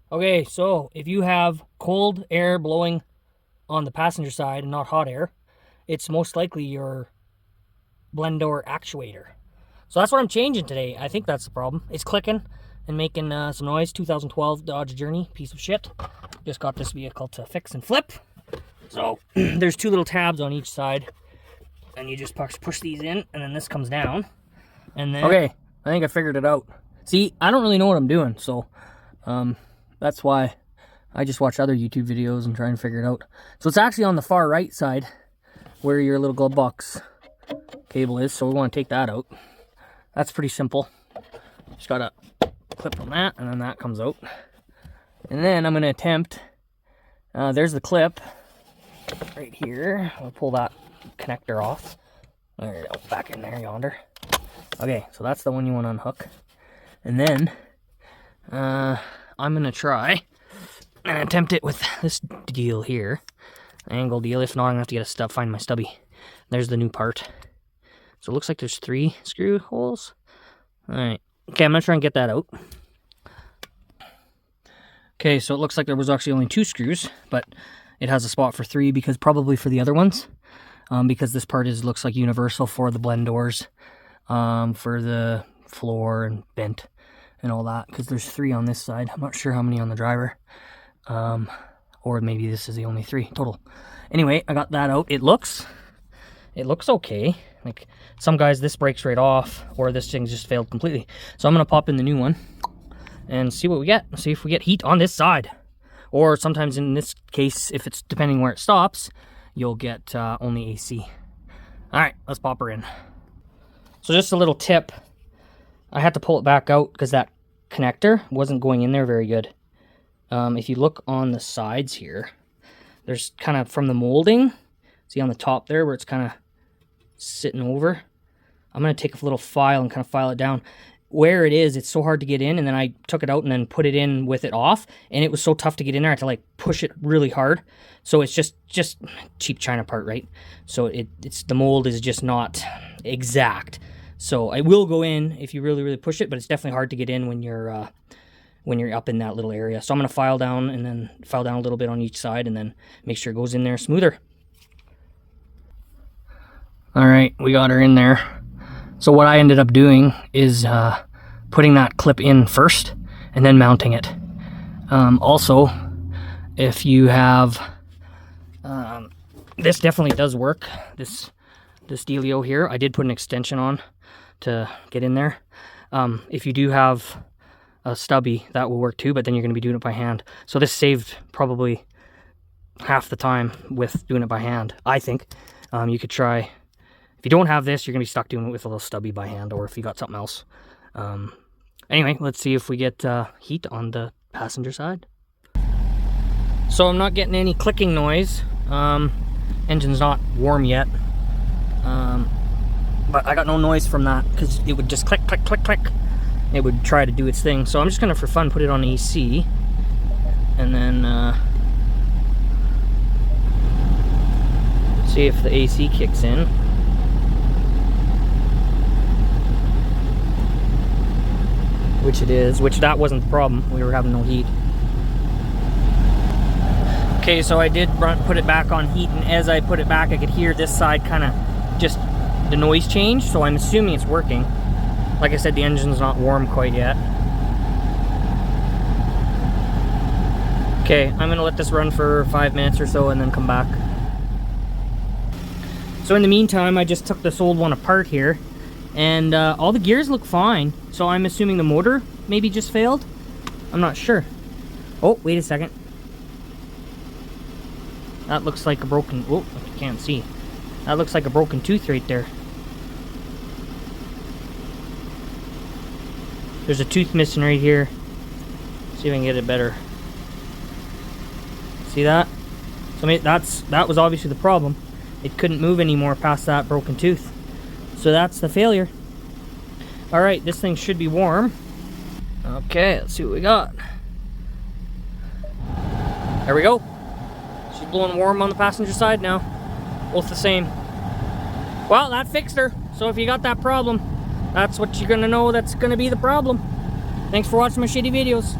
Okay, so if you have cold air blowing on the passenger side and not hot air, it's most likely your blend door actuator. So that's what I'm changing today. I think that's the problem. It's clicking and making some noise. 2012 Dodge Journey, piece of shit. Just got this vehicle to fix and flip. So there's two little tabs on each side, and you just push these in, and then this comes down. And then okay, I think I figured it out. See, I don't really know what I'm doing, so that's why I just watch other YouTube videos and try and figure it out. So it's actually on the far right side where your little glove box cable is, so we want to take that out. That's pretty simple. Just gotta clip on that, and then that comes out. And then I'm gonna attempt, there's the clip right here. I'll pull that connector off. There you go, back in there yonder. Okay, so that's the one you want to unhook. And then I'm gonna try and attempt it with this deal here, angle deal. If not, I'm gonna have to get a find my stubby. There's the new part. So it looks like there's 3 screw holes. All right. Okay, I'm gonna try and get that out. Okay, so it looks like there was actually only 2 screws, but it has a spot for 3 because probably for the other ones, because this part looks like universal for the blend doors, for the floor and vent and all that, because there's 3 on this side. I'm not sure how many on the driver, or maybe this is the only 3 total. Anyway, I got that out. It looks okay. Like some guys, this breaks right off, or this thing's just failed completely. So I'm gonna pop in the new one and see what we get. See if we get heat on this side, or sometimes in this case, if it's depending where it stops, you'll get only AC. All right, let's pop her in. So just a little tip. I had to pull it back out because that connector wasn't going in there very good. If you look on the sides here, there's kind of from the molding, see on the top there where it's kind of sitting over. I'm going to take a little file and kind of file it down. Where it is, it's so hard to get in, and then I took it out and then put it in with it off, and it was so tough to get in there. I had to like push it really hard. So it's just cheap China part, right? So it's the mold is just not exact. So it will go in if you really push it, but it's definitely hard to get in when you're up in that little area. So I'm going to file down and then file down a little bit on each side and then make sure it goes in there smoother. All right, we got her in there. So what I ended up doing is putting that clip in first and then mounting it. Also, if you have, this definitely does work. This dealio here, I did put an extension on to get in there. If you do have a stubby, that will work too, but then you're going to be doing it by hand. So this saved probably half the time with doing it by hand, I think. You could try, if you don't have this, you're going to be stuck doing it with a little stubby by hand, or if you got something else. Anyway, let's see if we get heat on the passenger side. So I'm not getting any clicking noise. Engine's not warm yet. But I got no noise from that because it would just click, click, click, click. It would try to do its thing. So I'm just gonna, for fun, put it on AC, and then see if the AC kicks in. Which it is. Which that wasn't the problem. We were having no heat. Okay, so I did put it back on heat, and as I put it back, I could hear this side kind of just the noise change, so I'm assuming it's working. Like I said, the engine's not warm quite yet. Okay, I'm gonna let this run for 5 minutes or so and then come back. So in the meantime, I just took this old one apart here, and all the gears look fine, so I'm assuming the motor maybe just failed. I'm not sure. Oh, wait a second. That looks like a broken, oh, I can't see. That looks like a broken tooth right there. There's a tooth missing right here. Let's see if I can get it better. See that? So that was obviously the problem. It couldn't move anymore past that broken tooth. So that's the failure. Alright, this thing should be warm. Okay, let's see what we got. There we go. She's blowing warm on the passenger side now. Both the same. Well, that fixed her. So if you got that problem, that's what you're gonna know that's gonna be the problem. Thanks for watching my shitty videos.